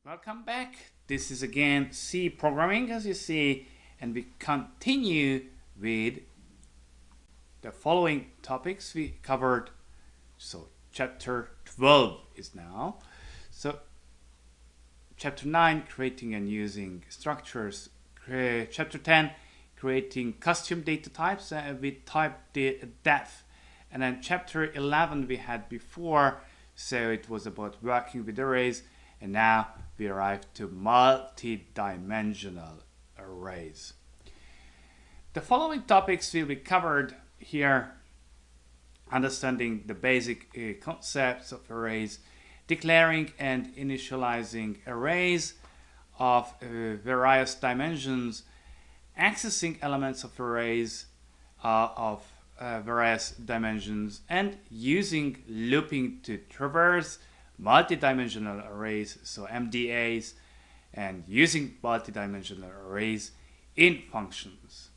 Welcome back. This is again C programming, as you see, and we continue with the following topics we covered. So chapter 12 is now. So chapter 9, creating and using structures. Chapter 10, creating custom data types with type depth. And then chapter 11 we had before, so it was about working with arrays, and now we arrive to multi-dimensional arrays. The following topics will be covered here: understanding the basic concepts of arrays, declaring and initializing arrays of various dimensions, accessing elements of arrays of various dimensions, and using looping to traverse multi-dimensional arrays, so MDAs, and using multi-dimensional arrays in functions.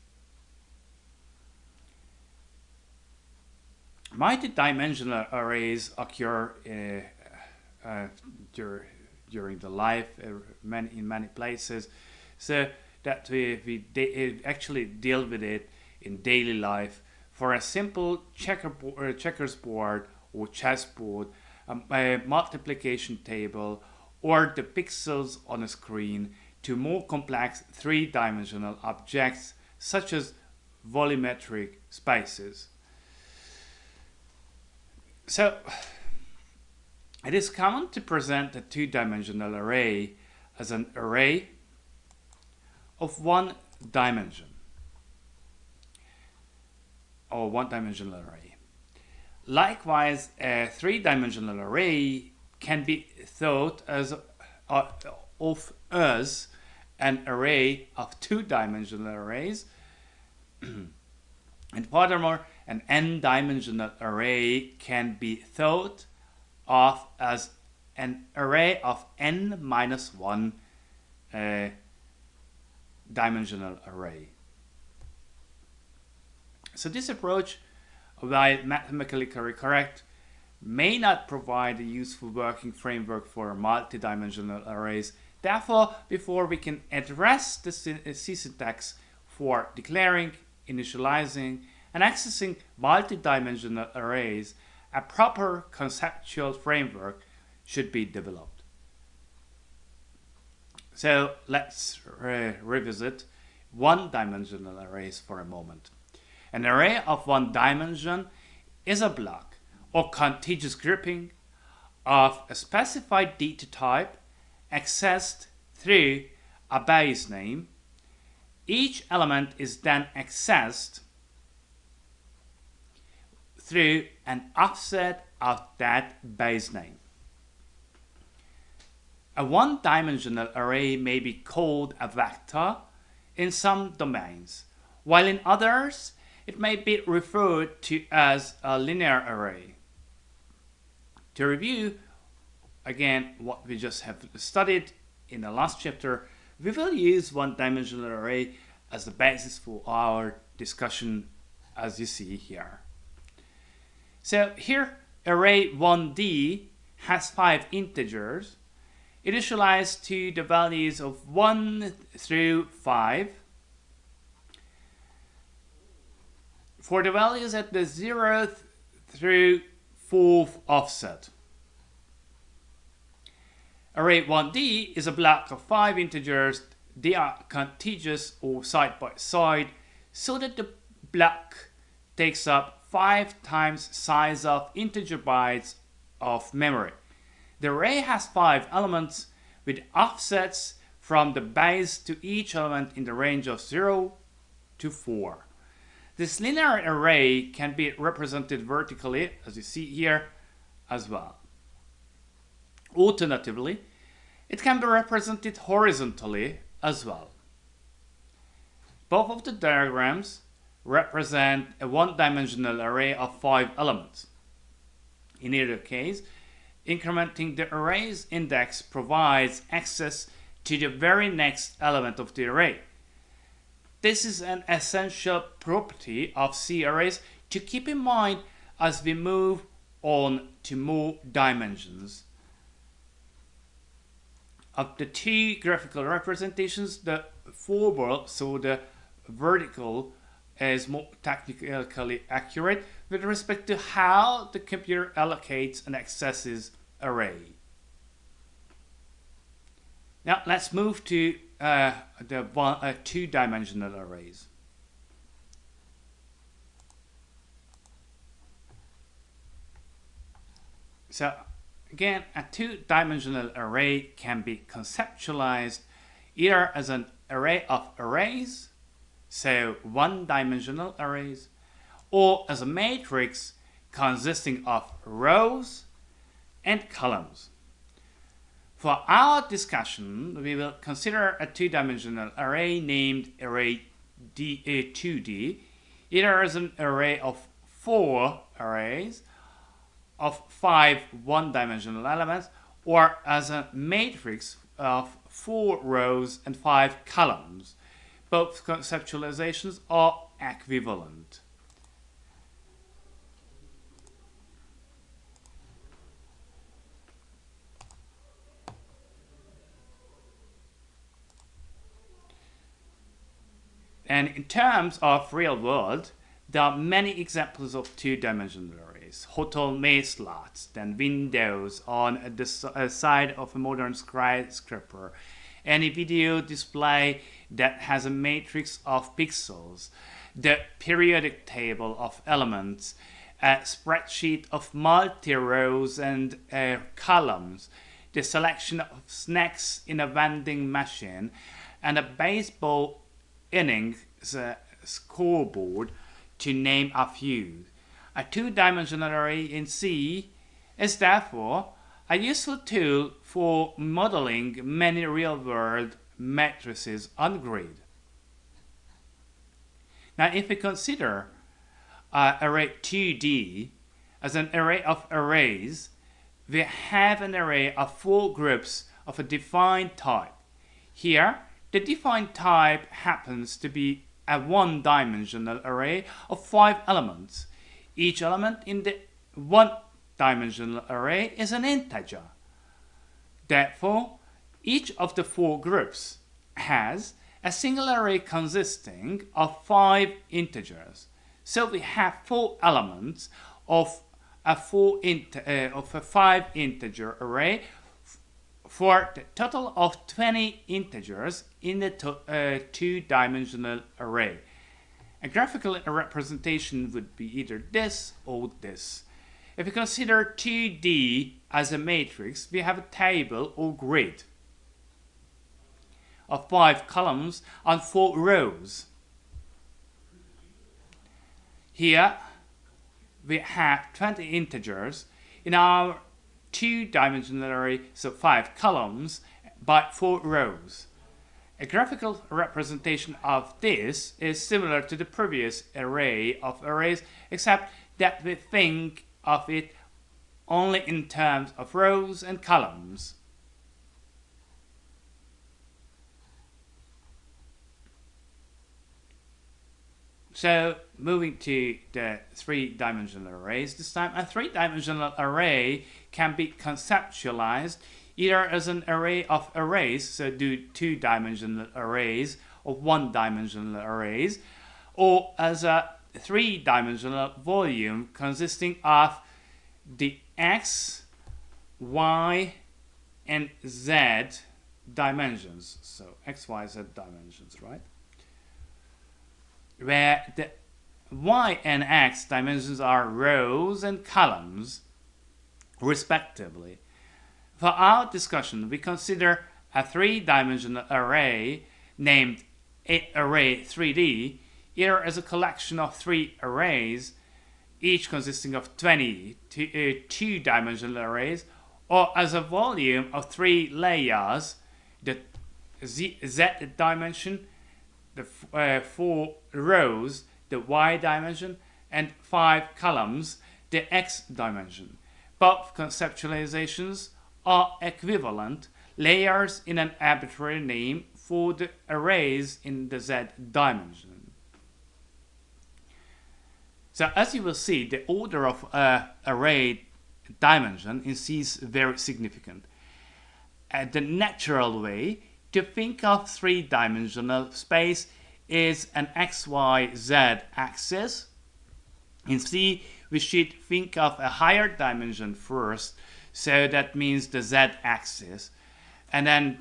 Multi-dimensional arrays occur during the life in many places, so that we actually deal with it in daily life. For a simple checkers board or chessboard, a multiplication table, or the pixels on a screen, to more complex three-dimensional objects such as volumetric spaces. So it is common to present a two-dimensional array as an array of one dimension, or one-dimensional array. Likewise, a three-dimensional array can be thought of as an array of two-dimensional arrays. And furthermore, an n-dimensional array can be thought of as an array of n minus 1 dimensional array. So this approach, while mathematically correct, may not provide a useful working framework for multi-dimensional arrays. Therefore, before we can address the C syntax for declaring, initializing, and accessing multi-dimensional arrays, a proper conceptual framework should be developed. So let's revisit one-dimensional arrays for a moment. An array of one dimension is a block or contiguous grouping of a specified data type accessed through a base name. Each element is then accessed through an offset of that base name. A one-dimensional array may be called a vector in some domains, while in others it may be referred to as a linear array. To review again what we just have studied in the last chapter, we will use one-dimensional array as the basis for our discussion, as you see here. So here, array 1D has 5 integers initialized to the values of 1 through 5. For the values at the 0th through 4th offset. Array 1D is a block of 5 integers. They are contiguous or side by side, so that the block takes up 5 times size of integer bytes of memory. The array has 5 elements with offsets from the base to each element in the range of 0 to 4. This linear array can be represented vertically, as you see here, as well. Alternatively, it can be represented horizontally as well. Both of the diagrams represent a one-dimensional array of 5 elements. In either case, incrementing the array's index provides access to the very next element of the array. This is an essential property of C arrays to keep in mind as we move on to more dimensions of the two graphical representations, the forward, so the vertical, is more technically accurate with respect to how the computer allocates and accesses array. Now let's move to the two-dimensional arrays. So again, a two-dimensional array can be conceptualized either as an array of arrays, so one-dimensional arrays, or as a matrix consisting of rows and columns. For our discussion, we will consider a two-dimensional array named array 2D, either as an array of 4 arrays of 5 one-dimensional elements, or as a matrix of 4 rows and 5 columns. Both conceptualizations are equivalent. And in terms of real world, there are many examples of two-dimensional arrays. Hotel maze lots, then windows on the side of a modern skyscraper, any video display that has a matrix of pixels, the periodic table of elements, a spreadsheet of multi-rows and columns, the selection of snacks in a vending machine, and a baseball innings scoreboard, to name a few. A two-dimensional array in C is therefore a useful tool for modeling many real-world matrices on grid. Now, if we consider array 2D as an array of arrays, we have an array of 4 groups of a defined type. Here, the defined type happens to be a one-dimensional array of 5 elements. Each element in the one-dimensional array is an integer. Therefore, each of the 4 groups has a single array consisting of 5 integers. So we have 4 elements of a 5 integer array for the total of 20 integers in the two-dimensional array. A graphical representation would be either this or this. If we consider 2D as a matrix, we have a table or grid of 5 columns and 4 rows. Here we have 20 integers in our two-dimensional array, so 5 columns by 4 rows. A graphical representation of this is similar to the previous array of arrays, except that we think of it only in terms of rows and columns. So, moving to the three-dimensional arrays, this time a three-dimensional array can be conceptualized either as an array of arrays, so do two-dimensional arrays or one-dimensional arrays, or as a three-dimensional volume consisting of the x, y, and z dimensions. So x, y, z dimensions, right? Where the y and x dimensions are rows and columns, respectively. For our discussion, we consider a three-dimensional array named array 3D either as a collection of 3 arrays, each consisting of 20 two-dimensional arrays, or as a volume of 3 layers, the z dimension, the 4 rows, the y dimension, and 5 columns, the x dimension. Both conceptualizations are equivalent layers in an arbitrary name for the arrays in the z dimension. So as you will see, the order of array dimension in C is very significant. the natural way to think of three-dimensional space is an XYZ axis. In C, we should think of a higher dimension first, so that means the Z-axis, and then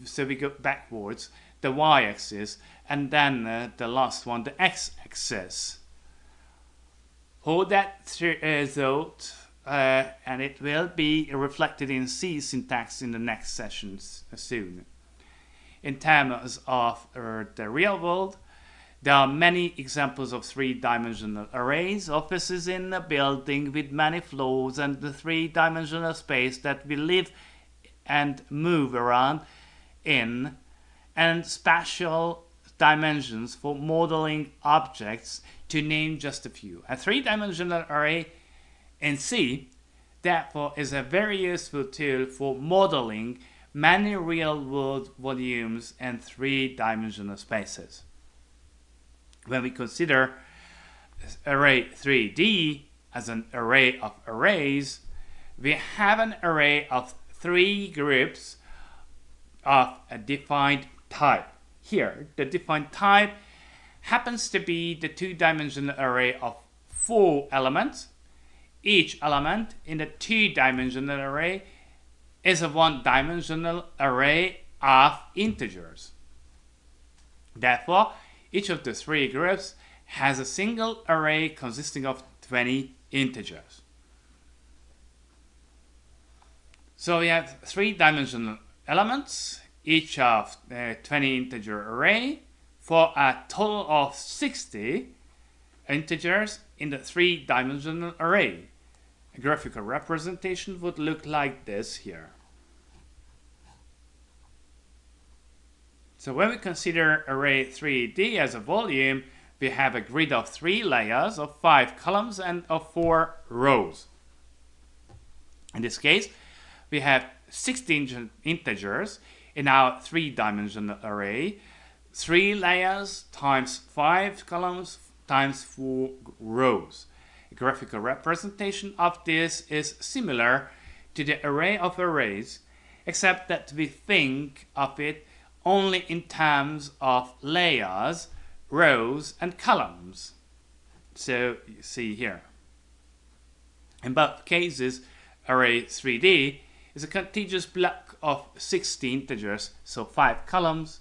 so we go backwards, the Y-axis, and then the last one, the X-axis. Hold that thought, and it will be reflected in C syntax in the next sessions soon. In terms of the real world, there are many examples of three-dimensional arrays, offices in a building with many floors, and the three-dimensional space that we live and move around in, and spatial dimensions for modeling objects, to name just a few. A three-dimensional array in C, therefore, is a very useful tool for modeling many real-world volumes and three-dimensional spaces. When we consider array 3D as an array of arrays, we have an array of three groups of a defined type. Here, the defined type happens to be the two-dimensional array of 4 elements. Each element in the two-dimensional array is a one-dimensional array of integers. Therefore, each of the three groups has a single array consisting of 20 integers. So we have three-dimensional elements, each of a 20 integer array, for a total of 60 integers in the three-dimensional array. A graphical representation would look like this here. So when we consider array 3D as a volume, we have a grid of 3 layers of 5 columns and of 4 rows. In this case, we have 16 integers in our three-dimensional array, 3 layers times 5 columns times 4 rows. A graphical representation of this is similar to the array of arrays, except that we think of it only in terms of layers, rows, and columns. So you see here. In both cases, array 3D is a contiguous block of 60 integers, so 5 columns,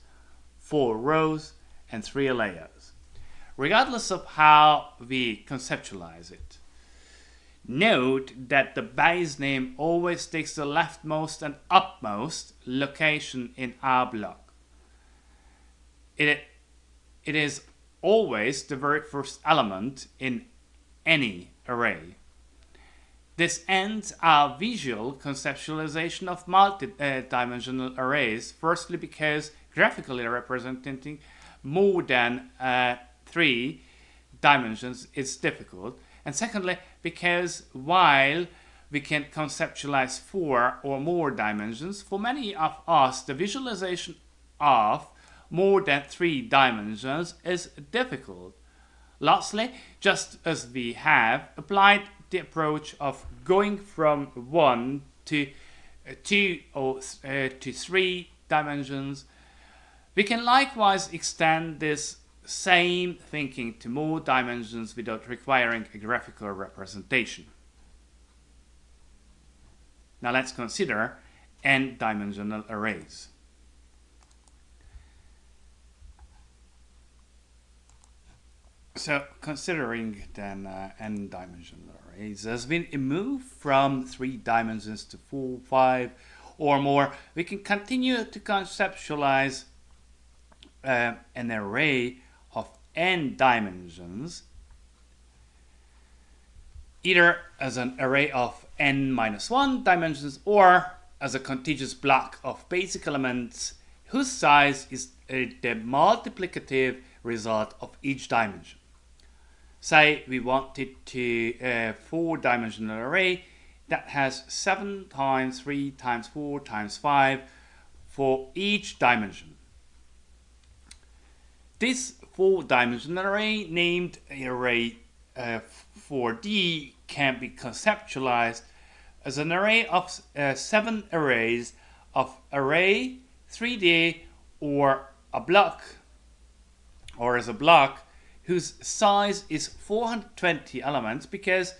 4 rows, and 3 layers, regardless of how we conceptualize it. Note that the base name always takes the leftmost and upmost location in our block. It is always the very first element in any array. This ends our visual conceptualization of multi-dimensional arrays, firstly because graphically representing more than 3 dimensions is difficult, and secondly because while we can conceptualize 4 or more dimensions, for many of us the visualization of more than 3 dimensions is difficult. Lastly, just as we have applied the approach of going from 1 to 2 or to 3 dimensions, we can likewise extend this same thinking to more dimensions without requiring a graphical representation. Now let's consider n-dimensional arrays. So, considering then n-dimensional arrays, as we move from 3 dimensions to 4, 5, or more, we can continue to conceptualize an array of n dimensions, either as an array of n-1 dimensions or as a contiguous block of basic elements whose size is the multiplicative result of each dimension. Say we wanted to a 4-dimensional array that has 7 times 3 times 4 times 5 for each dimension. This 4-dimensional array, named array 4D, can be conceptualized as an array of 7 arrays of array 3D or a block or as a block whose size is 420 elements, because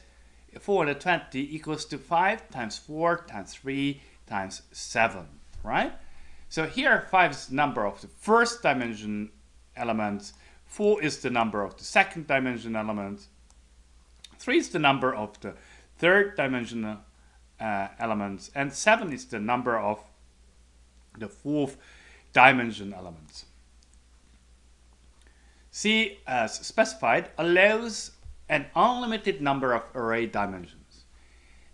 420 equals to 5 times 4 times 3 times 7, right? So here 5 is the number of the first dimension elements, 4 is the number of the second dimension element, 3 is the number of the third dimensional elements, and 7 is the number of the fourth dimension elements. C, as specified, allows an unlimited number of array dimensions.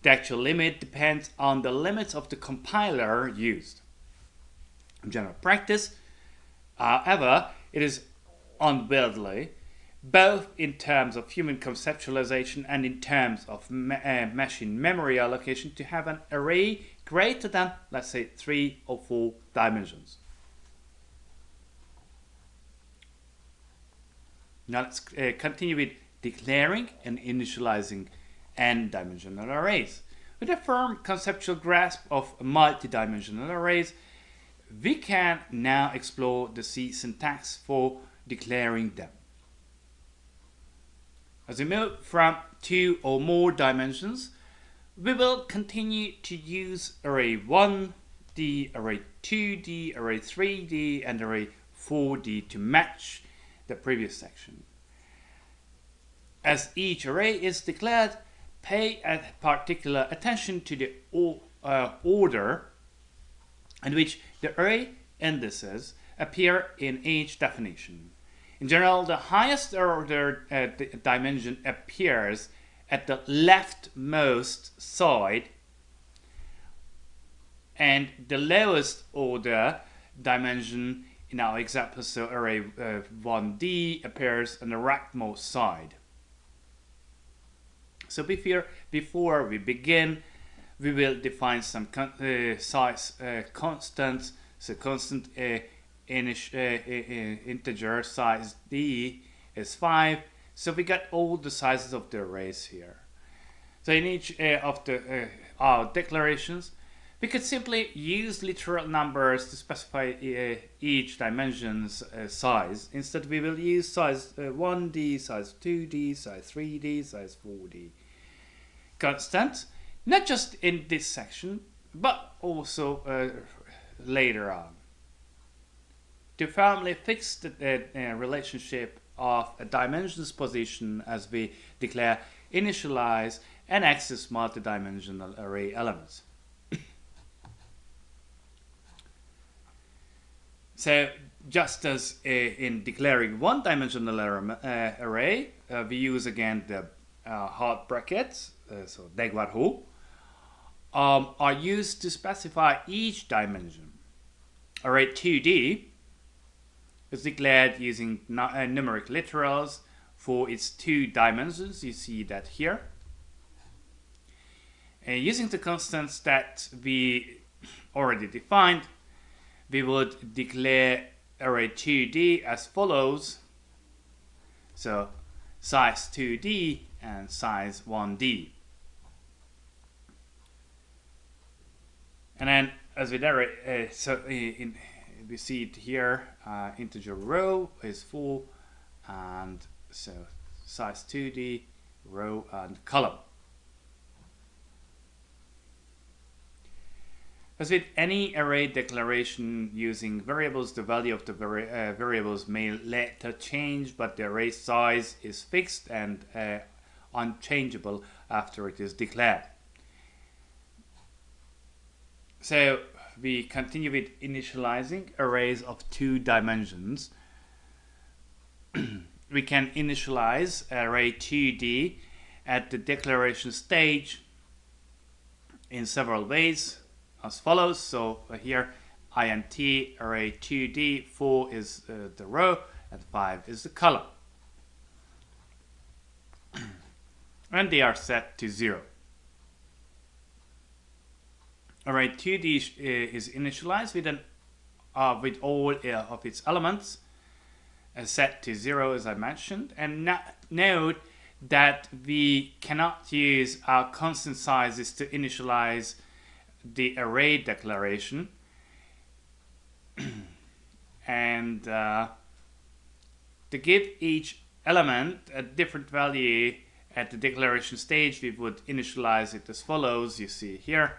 The actual limit depends on the limits of the compiler used. In general practice, however, it is unwieldy, both in terms of human conceptualization and in terms of machine memory allocation, to have an array greater than, let's say, 3 or 4 dimensions. Now let's continue with declaring and initializing n-dimensional arrays. With a firm conceptual grasp of multi-dimensional arrays, we can now explore the C syntax for declaring them. As we move from 2 or more dimensions, we will continue to use array 1D, array 2D, array 3D, and array 4D to match the previous section. As each array is declared, pay a particular attention to the order in which the array indices appear in each definition. In general, the highest order dimension appears at the leftmost side, and the lowest order dimension in our example, so array 1D, appears on the rightmost side. So before we begin, we will define some size constants. So constant integer size D is 5. So we got all the sizes of the arrays here. So in each of the our declarations, we could simply use literal numbers to specify each dimension's size. Instead, we will use size 1D, size 2D, size 3D, size 4D constants, not just in this section, but also later on. To firmly fix the relationship of a dimension's position as we declare, initialize, and access multidimensional array elements. So just as in declaring one-dimensional array, we use again the hard brackets, so degvarho, are used to specify each dimension. Array 2D is declared using numeric literals for its 2 dimensions. You see that here. Using the constants that we already defined, we would declare array 2D as follows. So size 2D and size 1D. And then as with array, we see it here, integer row is full, and so size 2D, row and column. As with any array declaration using variables, the value of the variables may later change, but the array size is fixed and unchangeable after it is declared. So we continue with initializing arrays of 2 dimensions. We can initialize array 2D at the declaration stage in several ways, as follows. So here int array 2D, 4 is the row and 5 is the column, and they are set to 0. Array 2D is initialized with all of its elements set to 0, as I mentioned, and note that we cannot use our constant sizes to initialize the array declaration. and to give each element a different value at the declaration stage, we would initialize it as follows. You see here.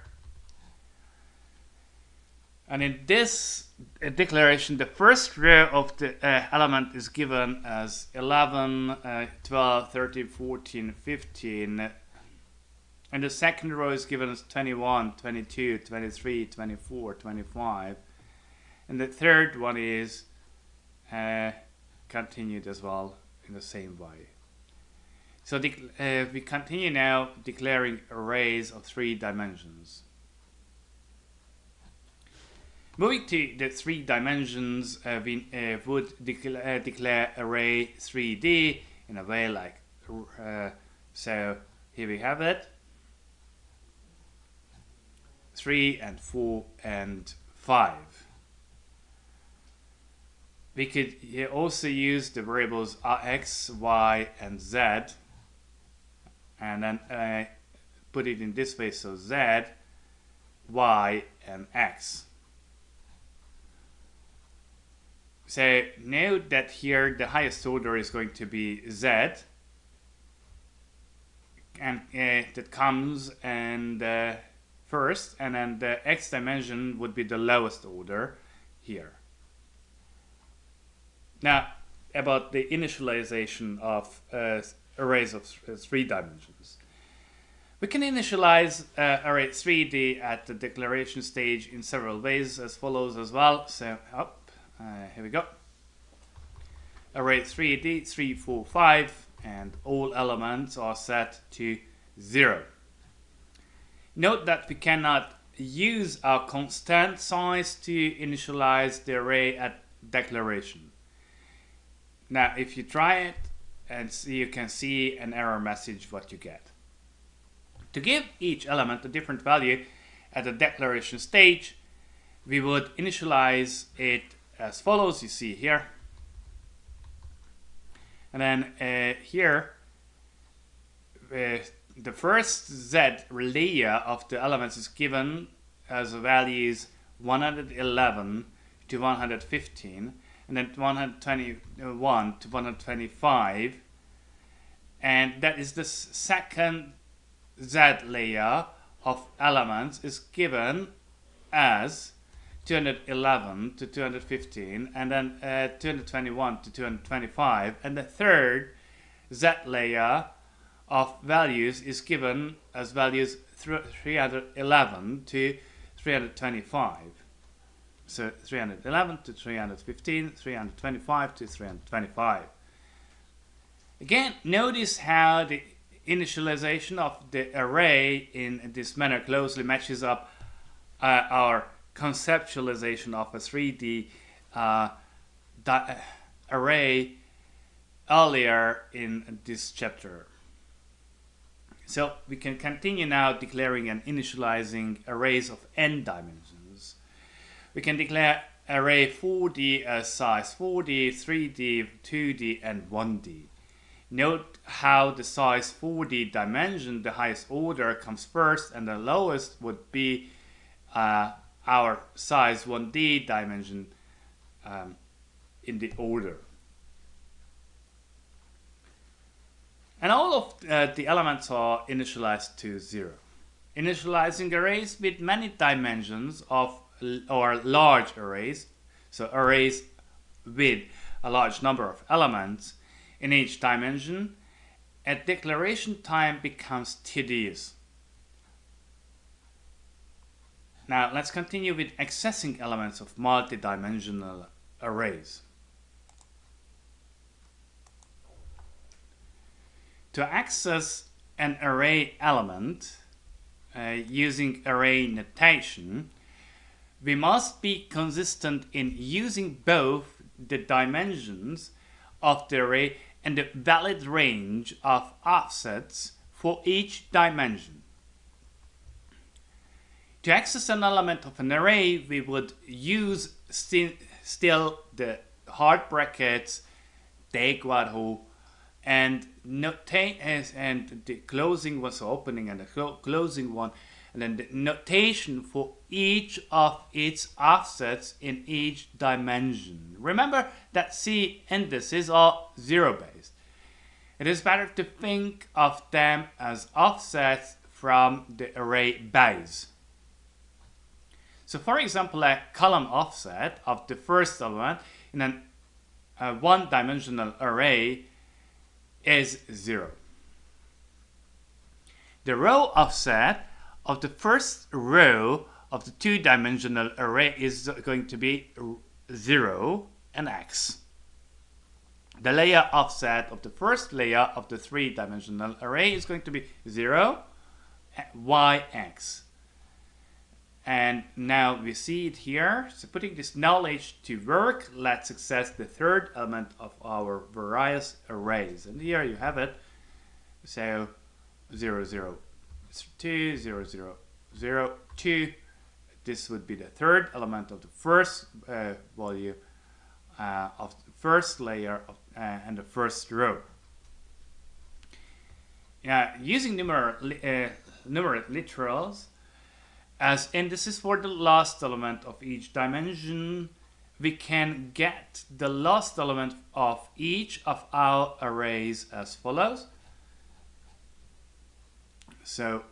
And in this declaration, the first row of the element is given as 11, 12, 13, 14, 15. And the second row is given as 21, 22, 23, 24, 25. And the third one is continued as well in the same way. So we continue now declaring arrays of 3 dimensions. Moving to the 3 dimensions, we would declare array 3D in a way like, so here we have it, 3 and 4 and 5. We could also use the variables x, y, and z, and then put it in this way, so z, y, and x. So note that here the highest order is going to be z, and that comes and first, and then the x dimension would be the lowest order here. Now, about the initialization of arrays of 3 dimensions. We can initialize array 3D at the declaration stage in several ways as follows as well. So, here we go. Array 3D, 3, 4, 5, and all elements are set to 0. Note that we cannot use our constant size to initialize the array at declaration. Now, if you try it and see, you can see an error message what you get. To give each element a different value at the declaration stage, we would initialize it as follows. You see here. And then here, the first Z layer of the elements is given as values 111 to 115, and then 121 to 125, and that is the second Z layer of elements is given as 211 to 215, and then 221 to 225, and the third Z layer of values is given as values 311 to 325. So 311 to 315, 325 to 325. Again, notice how the initialization of the array in this manner closely matches up our conceptualization of a 3D array earlier in this chapter. So we can continue now declaring and initializing arrays of n dimensions. We can declare array 4D as size 4D, 3D, 2D, and 1D. Note how the size 4D dimension, the highest order, comes first, and the lowest would be our size 1D dimension in the order. And all of the elements are initialized to 0. Initializing arrays with many dimensions or large arrays, so arrays with a large number of elements in each dimension, at declaration time becomes tedious. Now let's continue with accessing elements of multidimensional arrays. To access an array element using array notation, we must be consistent in using both the dimensions of the array and the valid range of offsets for each dimension. To access an element of an array, we would use still the hard brackets, DEGWARHO, and the closing one, so opening and the closing one, and then the notation for each of its offsets in each dimension. Remember that C indices are zero-based. It is better to think of them as offsets from the array base. So for example, a column offset of the first element in a one-dimensional array is 0. The row offset of the first row of the two-dimensional array is going to be 0 and x. The layer offset of the first layer of the three-dimensional array is going to be 0, yx. And now we see it here. So putting this knowledge to work, let's access the third element of our various arrays. And here you have it. So 0, 0, 2, 0, 0, 0, 2. This would be the third element of the first value of the first layer of, and the first row. Using numerate literals as indices for the last element of each dimension, we can get the last element of each of our arrays as follows. So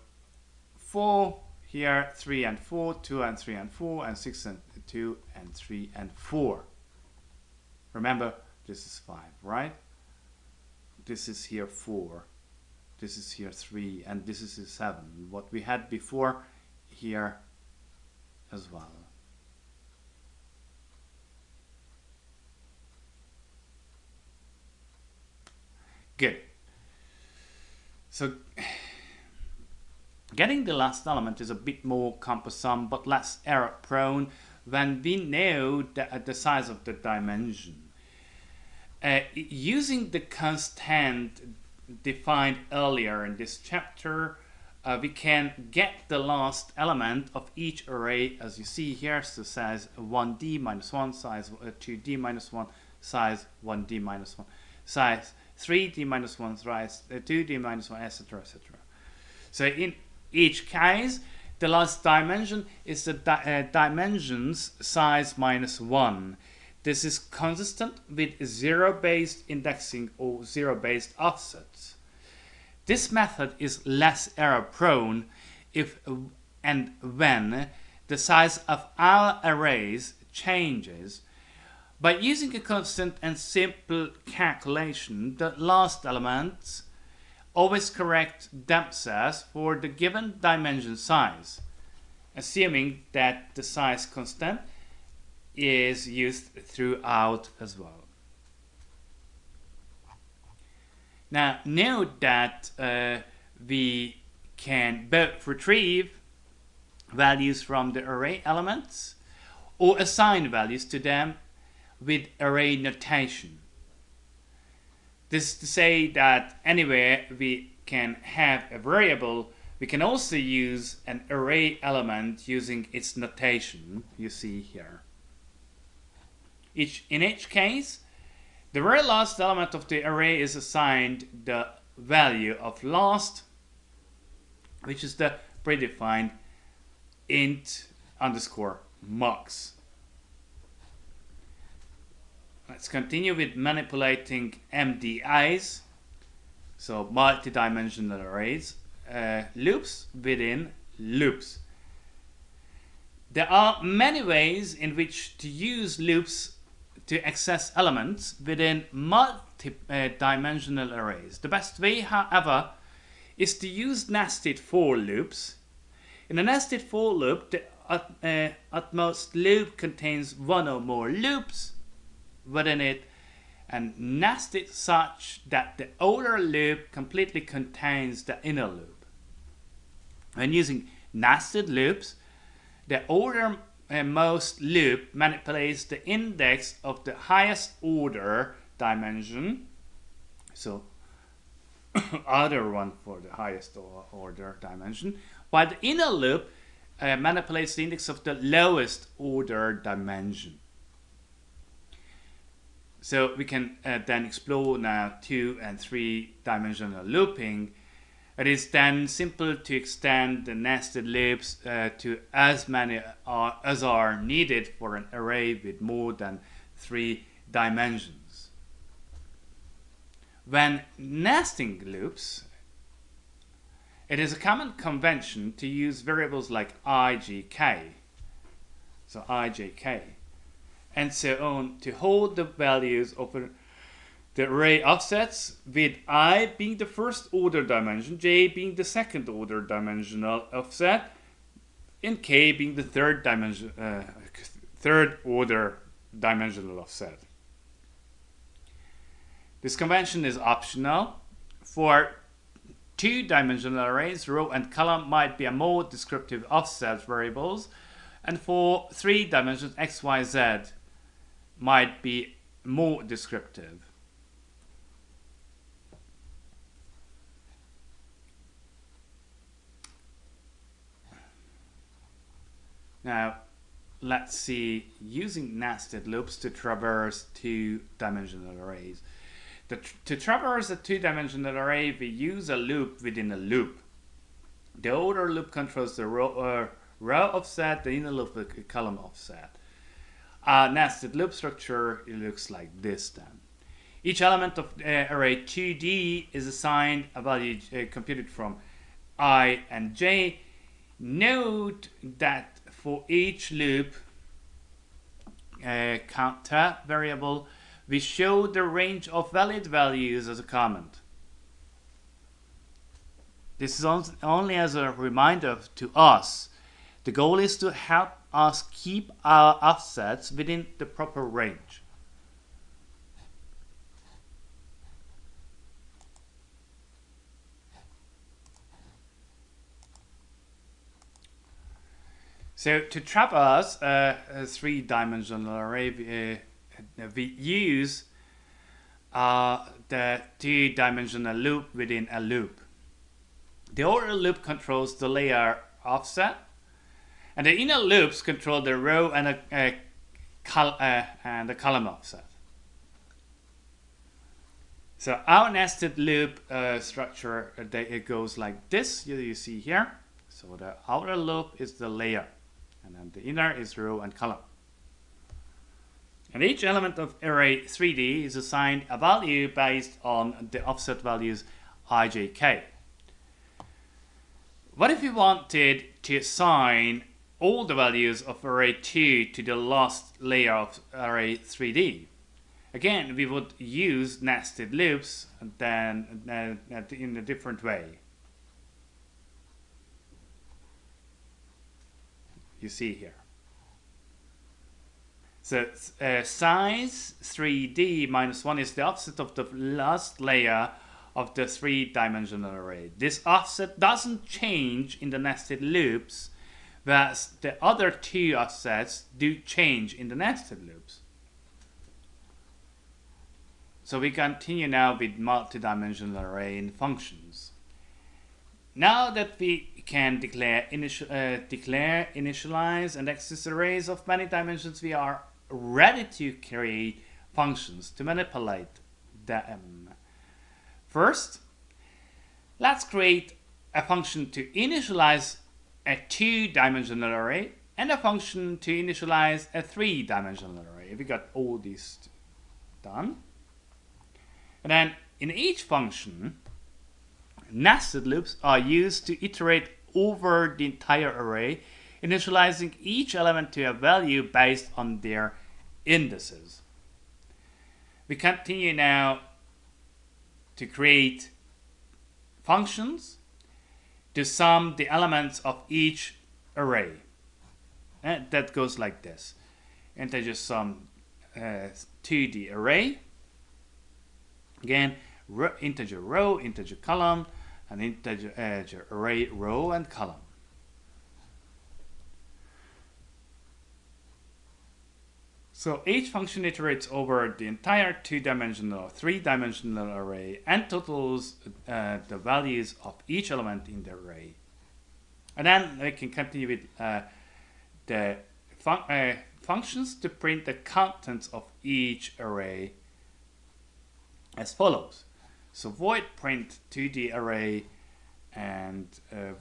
4 here, 3 and 4, 2 and 3 and 4, and 6 and 2 and 3 and 4. Remember, this is 5, right? This is here 4, this is here 3, and this is 7. What we had before here as well. Good. So getting the last element is a bit more cumbersome but less error prone when we know the size of the dimension. Using the constant defined earlier in this chapter, we can get the last element of each array, as you see here, so size 1d minus 1, size 2d minus 1, size 1d minus 1, size 3d minus 1, size 2d minus 1, etc., etc. So in each case, the last dimension is the dimensions size minus 1. This is consistent with zero-based indexing or zero-based offsets. This method is less error-prone if and when the size of our arrays changes. By using a constant and simple calculation, the last elements always correct themselves for the given dimension size, assuming that the size constant is used throughout as well. Now note that we can both retrieve values from the array elements or assign values to them with array notation. This is to say that anywhere we can have a variable, we can also use an array element using its notation you see here. In each case, the very last element of the array is assigned the value of last, which is the predefined int underscore mux. Let's continue with manipulating MDIs, so multi-dimensional arrays, loops within loops. There are many ways in which to use loops to access elements within multi-dimensional arrays. The best way, however, is to use nested for loops. In a nested for loop, the utmost loop contains one or more loops within it and nested such that the outer loop completely contains the inner loop. When using nested loops, the outermost loop manipulates the index of the highest order dimension, so other one for the highest order dimension, while the inner loop manipulates the index of the lowest order dimension. So we can then explore now 2- and 3-dimensional looping. It is then simple to extend the nested loops to as many as are needed for an array with more than 3 dimensions. When nesting loops, it is a common convention to use variables like ijk, so ijk, and so on to hold the values of the array offsets, with I being the first order dimension, j being the second order dimensional offset, and k being the third order dimensional offset. This convention is optional. For two-dimensional arrays, row and column might be a more descriptive offset variables, and for 3 dimensions x, y, z might be more descriptive. Now, let's see using nested loops to traverse two-dimensional arrays. To traverse a two-dimensional array, we use a loop within a loop. The outer loop controls the row offset, the inner loop the column offset. A nested loop structure, it looks like this then. Each element of array 2D is assigned a value computed from I and j. Note that for each loop counter variable, we show the range of valid values as a comment. This is only as a reminder to us. The goal is to help us keep our offsets within the proper range. So to traverse a three-dimensional array, we use the two-dimensional loop within a loop. The outer loop controls the layer offset, and the inner loops control the row and the column offset. So our nested loop structure, it goes like this. You see here. So the outer loop is the layer, and then the inner is row and column. And each element of array 3D is assigned a value based on the offset values ijk. What if we wanted to assign all the values of array 2 to the last layer of array 3D? Again, we would use nested loops and then in a different way. You see here. So size 3D minus 1 is the offset of the last layer of the three-dimensional array. This offset doesn't change in the nested loops, whereas the other two offsets do change in the nested loops. So we continue now with multi-dimensional array in functions. Now that we can declare, initialize, and access arrays of many dimensions, we are ready to create functions to manipulate them. First, let's create a function to initialize a two-dimensional array and a function to initialize a three-dimensional array. We got all these done. And then in each function, nested loops are used to iterate over the entire array, initializing each element to a value based on their indices. We continue now to create functions to sum the elements of each array. And that goes like this. Integer sum to the array. Again, integer row, integer column, and integer array row and column. So each function iterates over the entire two-dimensional or three-dimensional array and totals the values of each element in the array. And then we can continue with the functions to print the contents of each array as follows. So void print to the array and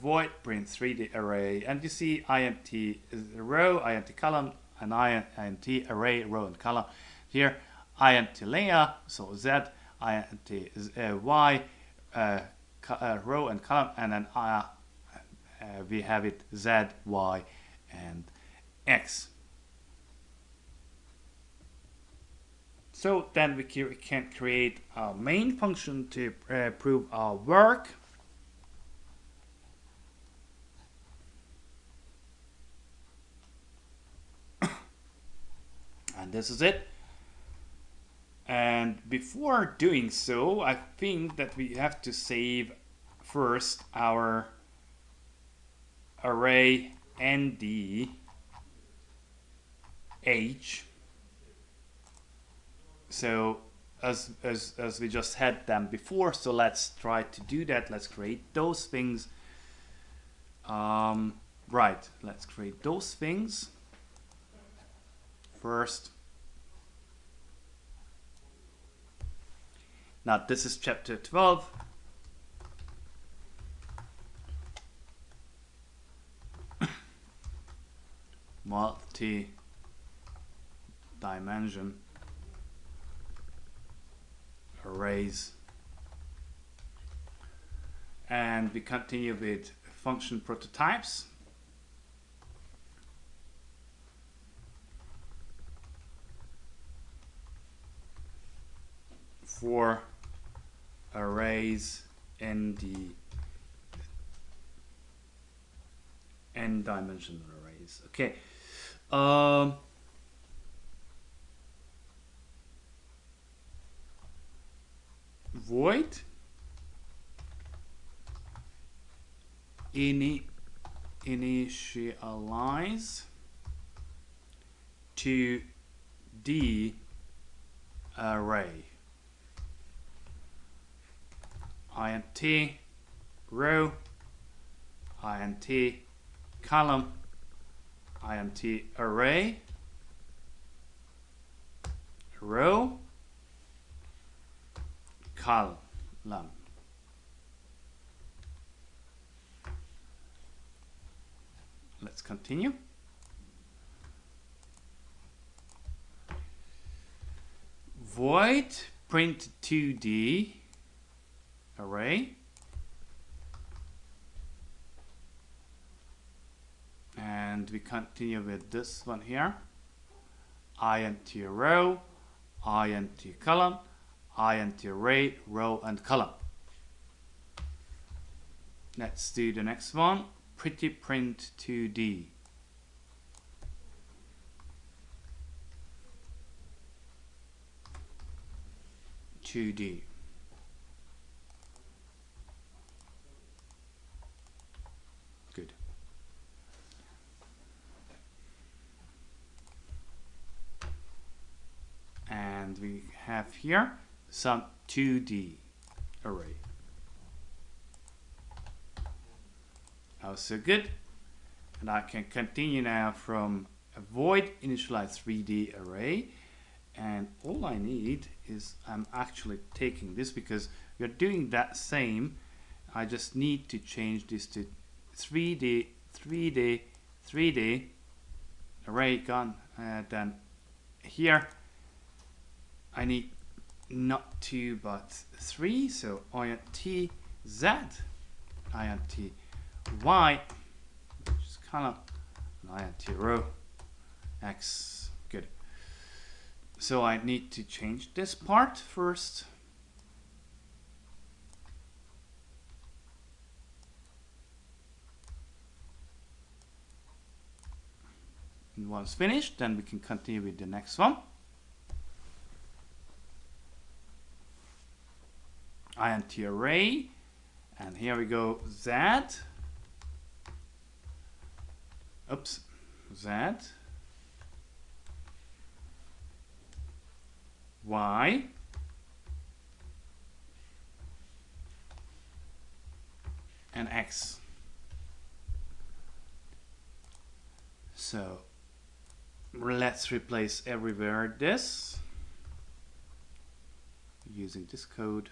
void print 3D array, and you see int is a row, int column, and int array row and column. Here int layer, so z, int is y, row and column, and then we have it z, y, and x. So then we can create a main function to prove our work. And this is it. And before doing so, I think that we have to save first our array nd h. So as we just had them before, so let's try to do that. Let's create those things. Right, let's create those things first. Now this is chapter 12. Multi-dimension arrays, and we continue with function prototypes. For arrays nd n-dimensional arrays. Okay. Void initialize to d array, int row, int column, int array, row, column. Let's continue. Void print 2D array, and we continue with this one here, int row, int column, int array, row and column. Let's do the next one, pretty print 2D. Good. And we have here some 2D array. Also good. And I can continue now from a void initialize 3D array. And all I need is, I'm actually taking this because we're doing that same. I just need to change this to 3D array gone. Then here I need not 2 but 3, so int z, int y, which is column, and int row, x. Good. So I need to change this part first. And once finished, then we can continue with the next one. Int array, and here we go, z, oops, z, y, and x. So let's replace everywhere this using this code.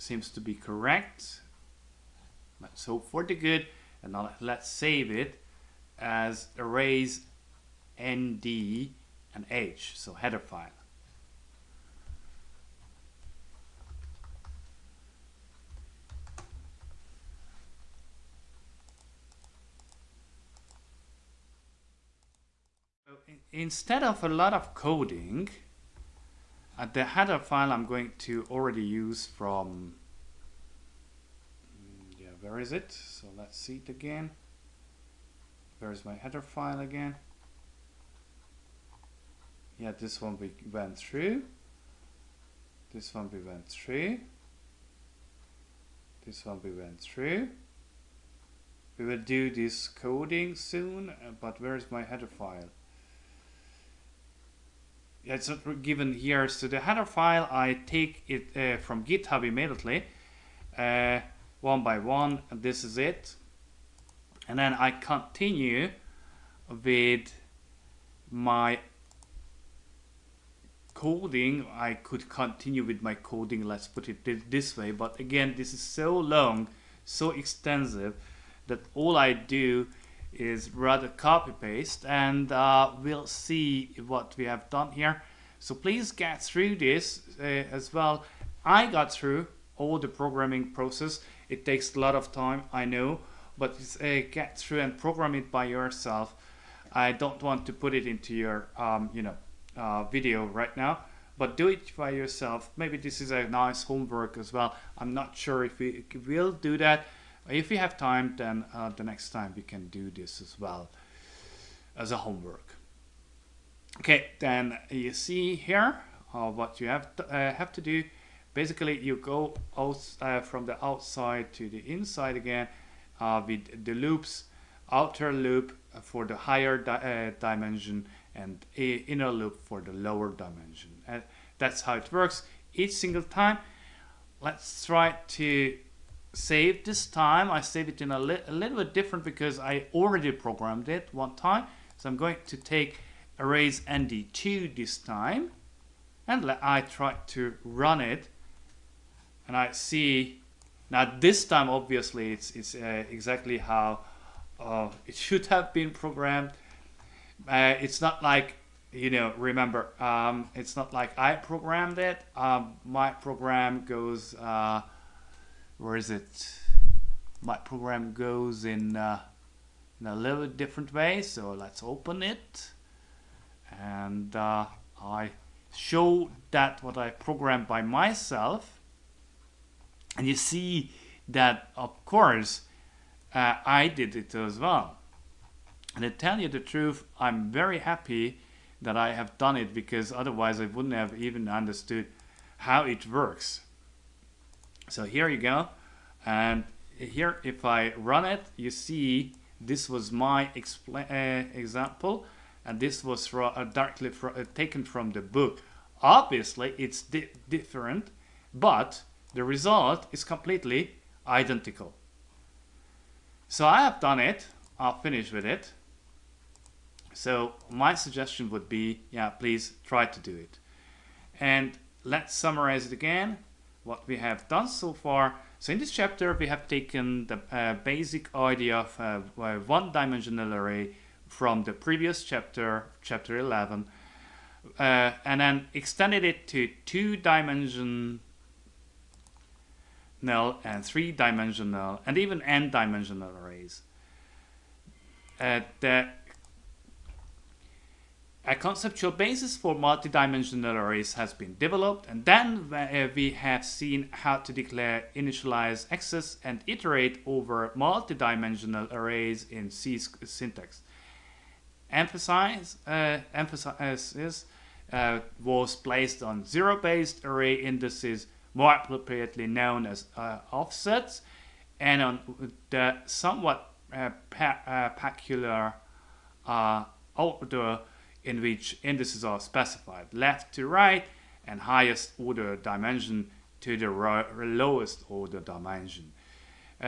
seems to be correct. Let's hope for the good, and now let's save it as arrays nd and h, so header file. So instead of a lot of coding, the header file I'm going to already use from, where is it? So let's see it again. Where's my header file again? Yeah, this one we went through. This one we went through. This one we went through. We will do this coding soon, but where's my header file? Yeah, it's not given here. So the header file, I take it from GitHub immediately, one by one, and this is it. And then I continue with my coding. I could continue with my coding, let's put it this way, but again, this is so long, so extensive, that all I do is rather copy paste, and we'll see what we have done here. So please get through this as well. I got through all the programming process. It takes a lot of time, I know, but get through and program it by yourself. I don't want to put it into your video right now, but do it by yourself. Maybe this is a nice homework as well. I'm not sure if we will do that. If we have time, then the next time we can do this as well as a homework. Okay, then you see here what you have to do. Basically, you go out, from the outside to the inside again with the loops, outer loop for the higher dimension and a inner loop for the lower dimension. That's how it works each single time. Let's try to save this time. I save it in a little bit different because I already programmed it one time. So I'm going to take arrays nd2 this time, and I try to run it. And I see now this time obviously it's exactly how it should have been programmed. It's not like, remember, it's not like I programmed it. My program goes, where is it? My program goes in a little bit different way. So let's open it, and I show that what I programmed by myself. And you see that, of course, I did it as well. And to tell you the truth, I'm very happy that I have done it, because otherwise I wouldn't have even understood how it works. So here you go. And here, if I run it, you see this was my example. And this was directly taken from the book. Obviously, it's different, but the result is completely identical. So I have done it. I'll finish with it. So my suggestion would be, please try to do it. And let's summarize it again, what we have done so far. So in this chapter, we have taken the basic idea of a one-dimensional array from the previous chapter, chapter 11, and then extended it to two-dimensional and three-dimensional and even n-dimensional arrays. A conceptual basis for multi-dimensional arrays has been developed, and then we have seen how to declare, initialize, access, and iterate over multi-dimensional arrays in C syntax. Emphasis was placed on zero-based array indices, more appropriately known as offsets, and on the somewhat peculiar order in which indices are specified, left to right and highest order dimension to the lowest order dimension.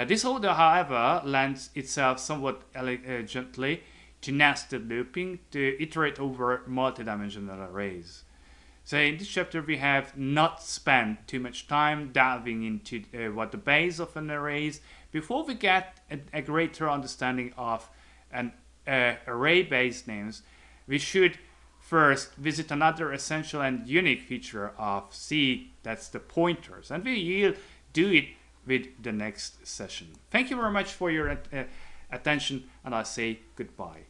This order, however, lends itself somewhat elegantly to nested looping to iterate over multidimensional arrays. So in this chapter, we have not spent too much time diving into what the base of an array is. Before we get a greater understanding of an array base names, we should first visit another essential and unique feature of C, that's the pointers. And we will do it with the next session. Thank you very much for your attention, and I'll say goodbye.